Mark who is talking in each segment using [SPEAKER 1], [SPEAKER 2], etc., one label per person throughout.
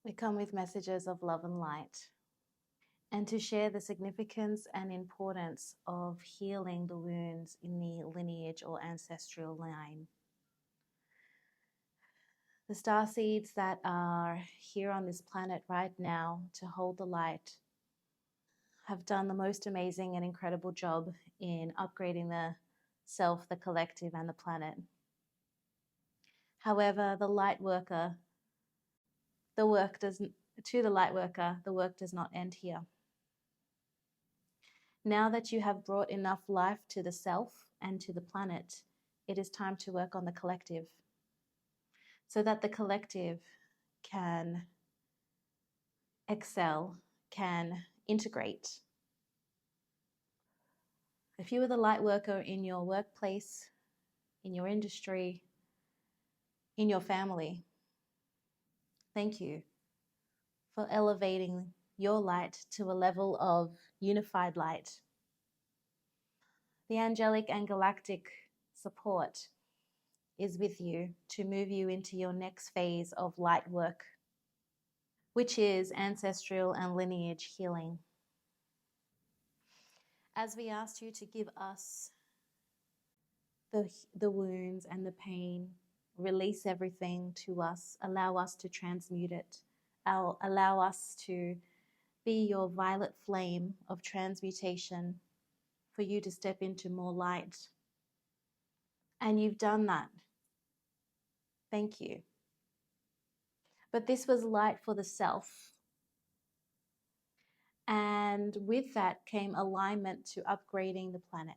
[SPEAKER 1] We come with messages of love and light, and to share the significance and importance of healing the wounds in the lineage or ancestral line. The star seeds that are here on this planet right now to hold the light have done the most amazing and incredible job in upgrading the self, the collective, and the planet. However, the light worker, the work does not end here. Now that you have brought enough life to the self and to the planet, it is time to work on the collective so that the collective can excel, can integrate. If you are the light worker in your workplace, in your industry, in your family, thank you for elevating your light to a level of unified light. The angelic and galactic support is with you to move you into your next phase of light work, which is ancestral and lineage healing. As we asked you to give us the wounds and the pain, release everything to us, allow us to transmute it, allow us to be your violet flame of transmutation for you to step into more light. And you've done that. Thank you. But this was light for the self. And with that came alignment to upgrading the planet.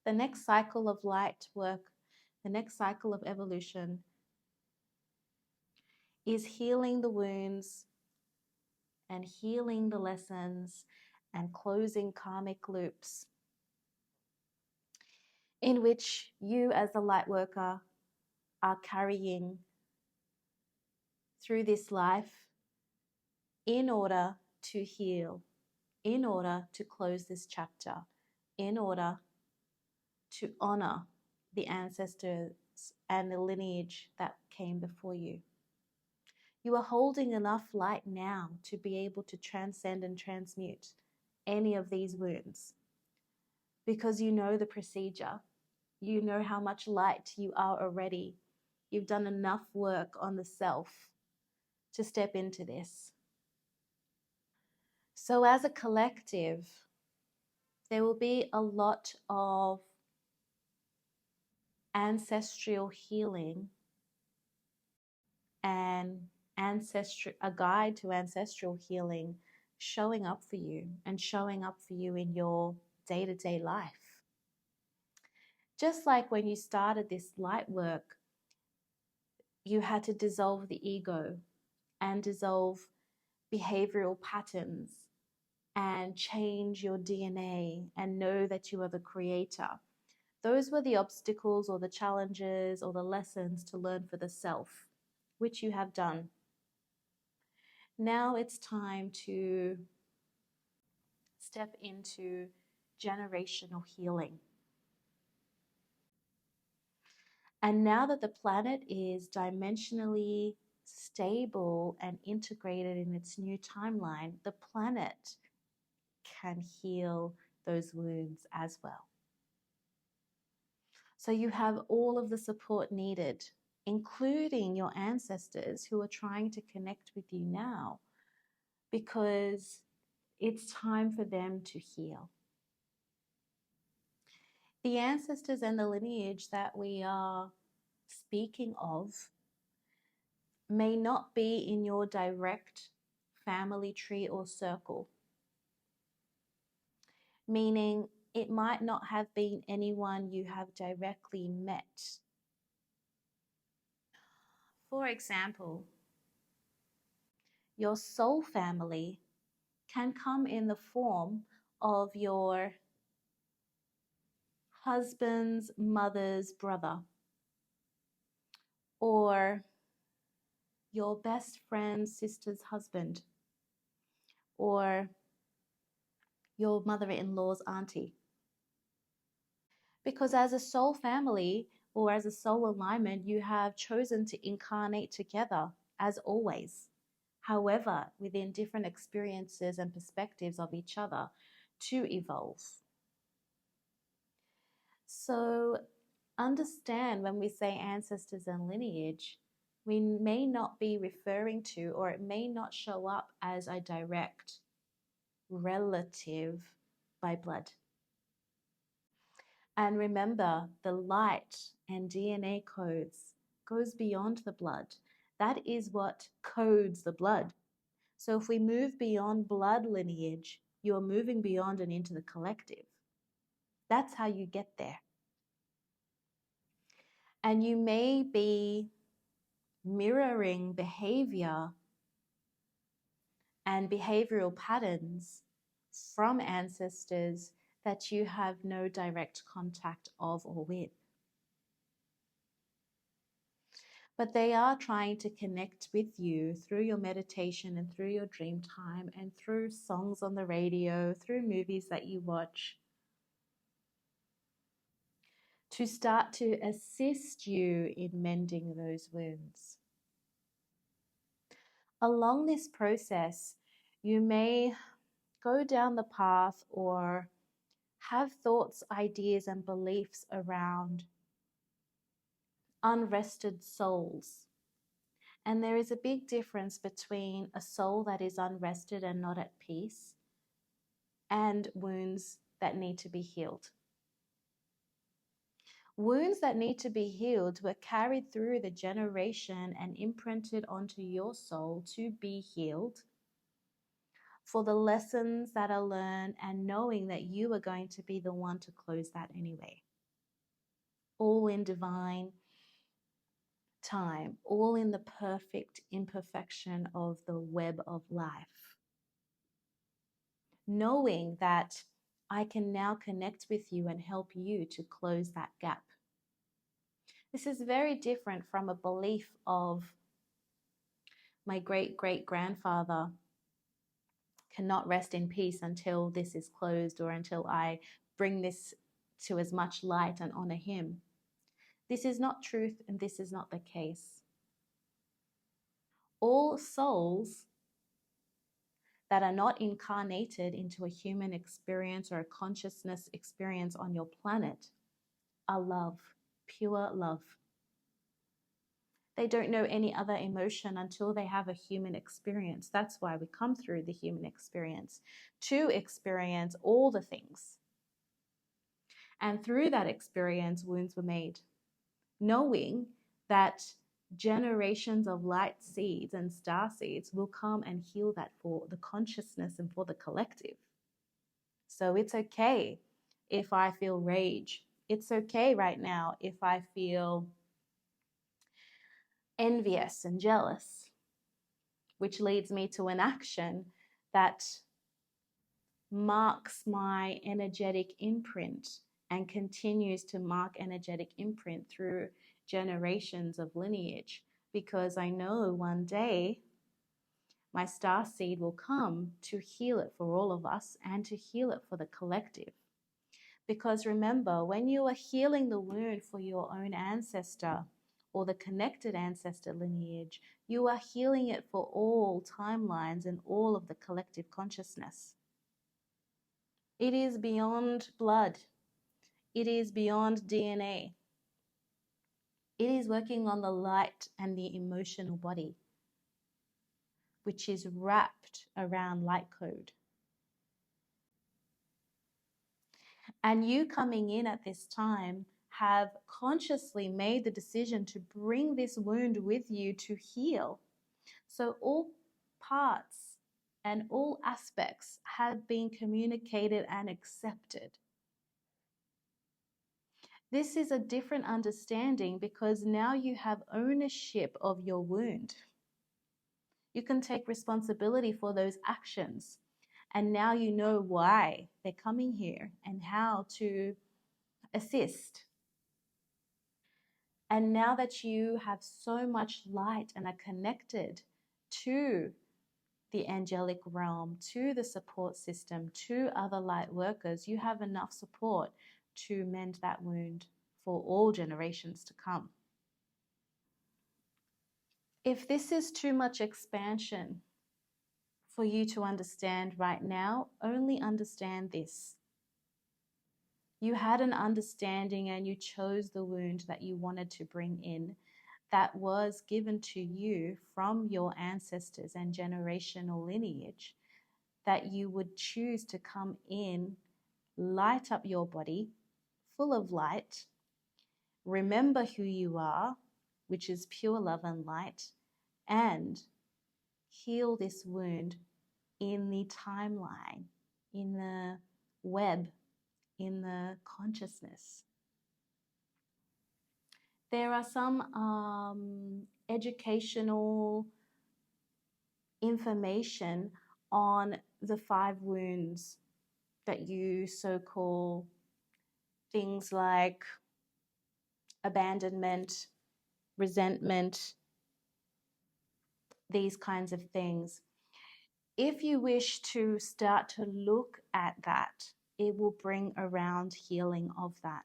[SPEAKER 1] The next cycle of light work, the next cycle of evolution is healing the wounds and healing the lessons and closing karmic loops in which you as the light worker are carrying through this life in order to heal, in order to close this chapter, in order to honor the ancestors and the lineage that came before you. You are holding enough light now to be able to transcend and transmute any of these wounds because you know the procedure. You know how much light you are already. You've done enough work on the self to step into this. So as a collective, there will be a lot of ancestral healing and a guide to ancestral healing showing up for you and showing up for you in your day-to-day life. Just like when you started this light work, you had to dissolve the ego and dissolve behavioral patterns and change your DNA and know that you are the creator. Those were the obstacles or the challenges or the lessons to learn for the self, which you have done. Now it's time to step into generational healing. And now that the planet is dimensionally stable and integrated in its new timeline, the planet can heal those wounds as well. So you have all of the support needed, including your ancestors who are trying to connect with you now, because it's time for them to heal. The ancestors and the lineage that we are speaking of may not be in your direct family tree or circle, meaning it might not have been anyone you have directly met. For example, your soul family can come in the form of your husband's mother's brother, or your best friend's sister's husband, or your mother-in-law's auntie. Because as a soul family or as a soul alignment, you have chosen to incarnate together as always. However, within different experiences and perspectives of each other to evolve. So understand when we say ancestors and lineage, we may not be referring to, or it may not show up as a direct relative by blood. And remember, the light and DNA codes goes beyond the blood. That is what codes the blood. So if we move beyond blood lineage, you are moving beyond and into the collective. That's how you get there. And you may be mirroring behavior and behavioral patterns from ancestors that you have no direct contact of or with. But they are trying to connect with you through your meditation and through your dream time and through songs on the radio, through movies that you watch, to start to assist you in mending those wounds. Along this process, you may go down the path or have thoughts, ideas, and beliefs around unrested souls. And there is a big difference between a soul that is unrested and not at peace and wounds that need to be healed. Wounds that need to be healed were carried through the generation and imprinted onto your soul to be healed for the lessons that are learned and knowing that you are going to be the one to close that anyway. All in divine time, all in the perfect imperfection of the web of life. Knowing that I can now connect with you and help you to close that gap. This is very different from a belief of my great-great-grandfather cannot rest in peace until this is closed or until I bring this to as much light and honor him. This is not truth and this is not the case. All souls that are not incarnated into a human experience or a consciousness experience on your planet are love, pure love. They don't know any other emotion until they have a human experience. That's why we come through the human experience, to experience all the things. And through that experience, wounds were made, knowing that generations of light seeds and star seeds will come and heal that for the consciousness and for the collective. So it's okay if I feel rage. It's okay right now if I feel envious and jealous, which leads me to an action that marks my energetic imprint and continues to mark energetic imprint through generations of lineage, because I know one day my star seed will come to heal it for all of us and to heal it for the collective. Because remember, when you are healing the wound for your own ancestor or the connected ancestor lineage, you are healing it for all timelines and all of the collective consciousness. It is beyond blood. It is beyond DNA. It is working on the light and the emotional body, which is wrapped around light code. And you coming in at this time have consciously made the decision to bring this wound with you to heal. So all parts and all aspects have been communicated and accepted. This is a different understanding because now you have ownership of your wound. You can take responsibility for those actions. And now you know why they're coming here and how to assist. And now that you have so much light and are connected to the angelic realm, to the support system, to other light workers, you have enough support to mend that wound for all generations to come. If this is too much expansion for you to understand right now, only understand this. You had an understanding and you chose the wound that you wanted to bring in, that was given to you from your ancestors and generational lineage, that you would choose to come in, light up your body, full of light, remember who you are, which is pure love and light, and heal this wound in the timeline, in the web, in the consciousness. There are some educational information on the 5 wounds that you so call things like abandonment, resentment, these kinds of things. If you wish to start to look at that, it will bring around healing of that.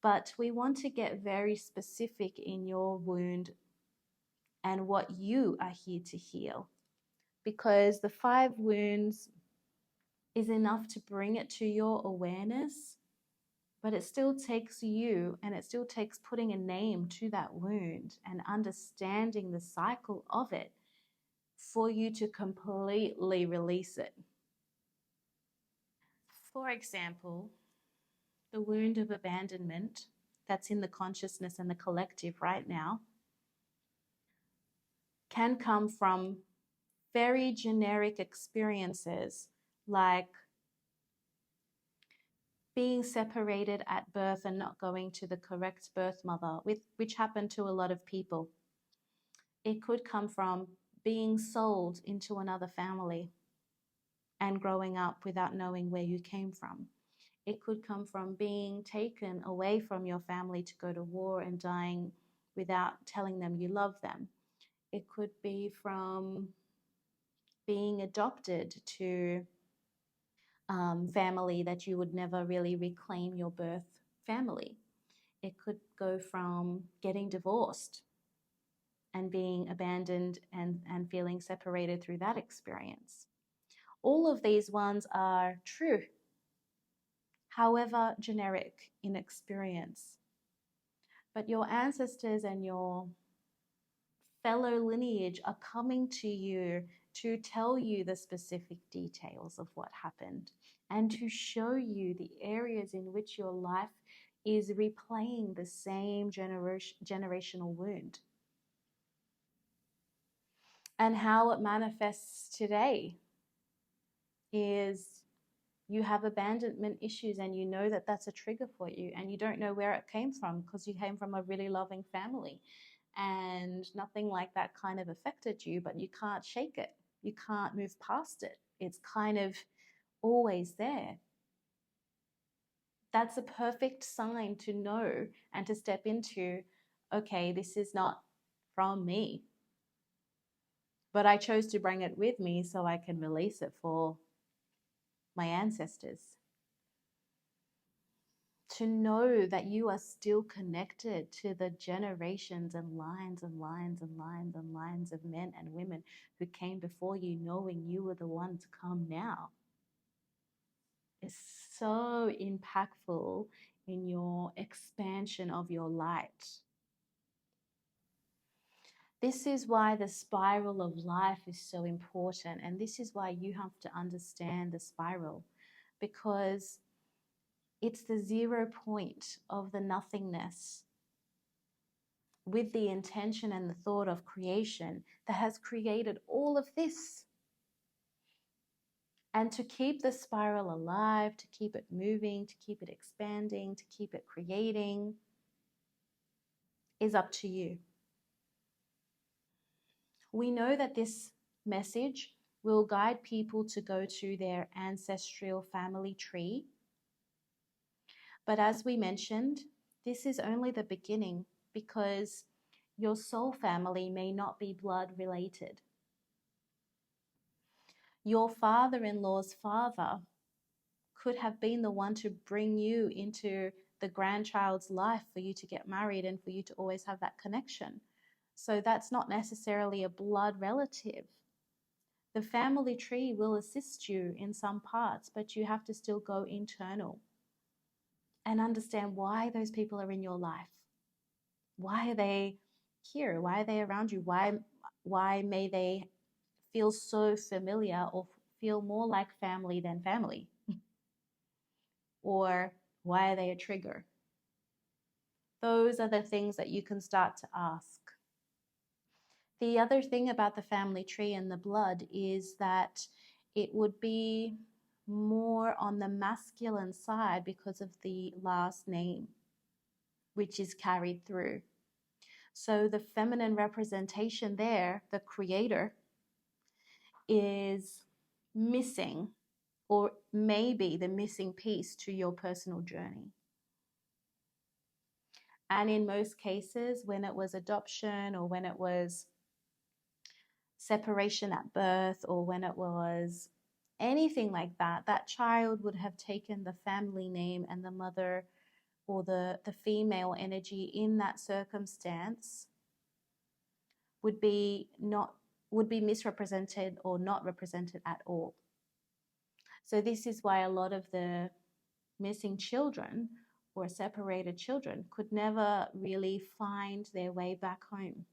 [SPEAKER 1] But we want to get very specific in your wound and what you are here to heal. Because the 5 wounds is enough to bring it to your awareness, but it still takes you, and it still takes putting a name to that wound and understanding the cycle of it for you to completely release it. For example, the wound of abandonment that's in the consciousness and the collective right now can come from very generic experiences like being separated at birth and not going to the correct birth mother, which happened to a lot of people. It could come from being sold into another family and growing up without knowing where you came from. It could come from being taken away from your family to go to war and dying without telling them you love them. It could be from being adopted to family that you would never really reclaim your birth family. It could go from getting divorced and being abandoned and feeling separated through that experience. All of these ones are true, however generic in experience. But your ancestors and your fellow lineage are coming to you to tell you the specific details of what happened and to show you the areas in which your life is replaying the same generational wound and how it manifests today is you have abandonment issues and you know that that's a trigger for you and you don't know where it came from because you came from a really loving family and nothing like that kind of affected you, but you can't shake it. You can't move past it. It's kind of always there. That's a perfect sign to know and to step into, okay, this is not from me, but I chose to bring it with me so I can release it for my ancestors. To know that you are still connected to the generations and lines and lines and lines and lines of men and women who came before you, knowing you were the one to come now, is so impactful in your expansion of your light. This is why the spiral of life is so important, and this is why you have to understand the spiral, because it's the 0 point of the nothingness with the intention and the thought of creation that has created all of this. And to keep the spiral alive, to keep it moving, to keep it expanding, to keep it creating, is up to you. We know that this message will guide people to go to their ancestral family tree. But as we mentioned, this is only the beginning because your soul family may not be blood related. Your father-in-law's father could have been the one to bring you into the grandchild's life for you to get married and for you to always have that connection. So that's not necessarily a blood relative. The family tree will assist you in some parts, but you have to still go internal and understand why those people are in your life. Why are they here? Why are they around you? Why may they feel so familiar or feel more like family than family? Or why are they a trigger? Those are the things that you can start to ask. The other thing about the family tree and the blood is that it would be more on the masculine side because of the last name, which is carried through. So the feminine representation there, the creator, is missing, or maybe the missing piece to your personal journey. And in most cases, when it was adoption or when it was separation at birth or when it was anything like that, that child would have taken the family name, and the mother or the female energy in that circumstance would be misrepresented or not represented at all. So this is why a lot of the missing children or separated children could never really find their way back home.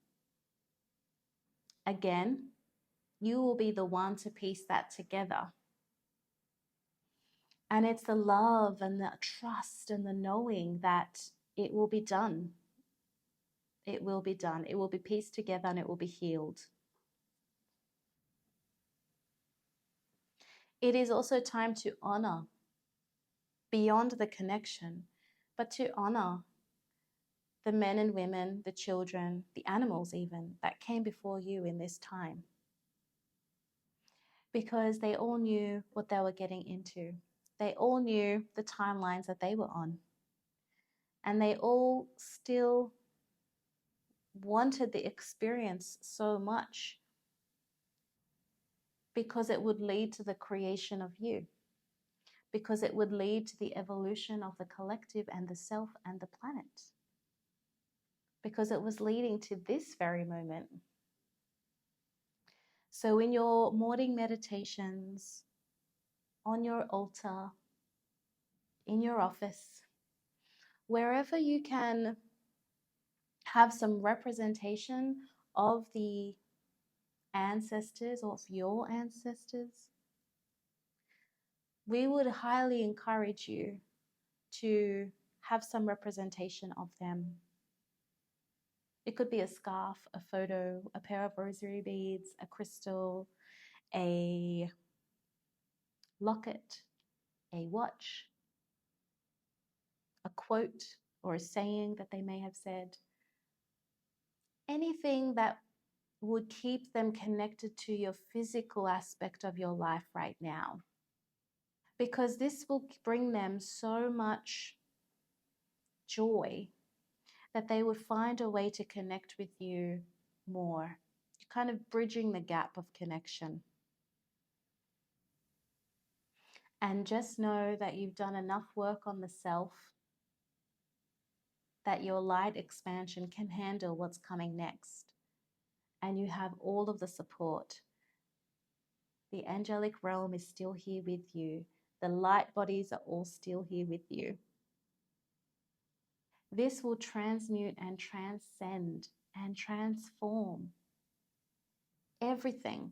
[SPEAKER 1] Again, you will be the one to piece that together. And it's the love and the trust and the knowing that it will be done. It will be done. It will be pieced together and it will be healed. It is also time to honor beyond the connection, but to honor the men and women, the children, the animals even, that came before you in this time. Because they all knew what they were getting into. They all knew the timelines that they were on. And they all still wanted the experience so much because it would lead to the creation of you, because it would lead to the evolution of the collective and the self and the planet, because it was leading to this very moment. So in your morning meditations, on your altar, in your office, wherever you can have some representation of the ancestors, of your ancestors, we would highly encourage you to have some representation of them. It could be a scarf, a photo, a pair of rosary beads, a crystal, a locket, a watch, a quote or a saying that they may have said. Anything that would keep them connected to your physical aspect of your life right now. Because this will bring them so much joy that they would find a way to connect with you more. You're kind of bridging the gap of connection. And just know that you've done enough work on the self that your light expansion can handle what's coming next. And you have all of the support. The angelic realm is still here with you. The light bodies are all still here with you. This will transmute and transcend and transform everything,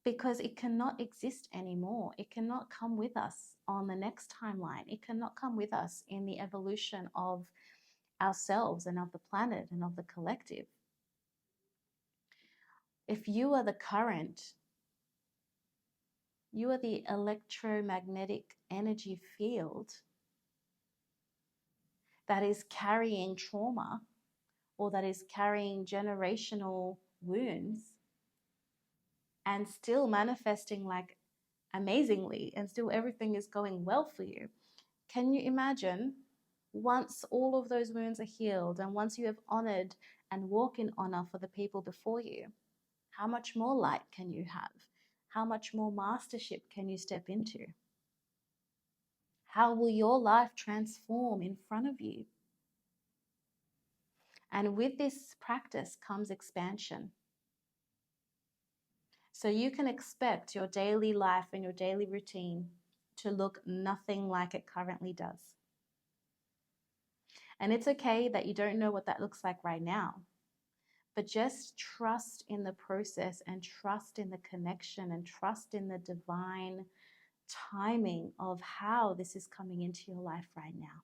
[SPEAKER 1] because it cannot exist anymore. It cannot come with us on the next timeline. It cannot come with us in the evolution of ourselves and of the planet and of the collective. If you are the current, you are the electromagnetic energy field that is carrying trauma or that is carrying generational wounds and still manifesting like amazingly, and still everything is going well for you. Can you imagine once all of those wounds are healed and once you have honored and walk in honor for the people before you, how much more light can you have? How much more mastership can you step into? How will your life transform in front of you? And with this practice comes expansion. So you can expect your daily life and your daily routine to look nothing like it currently does. And it's okay that you don't know what that looks like right now, but just trust in the process and trust in the connection and trust in the divine timing of how this is coming into your life right now.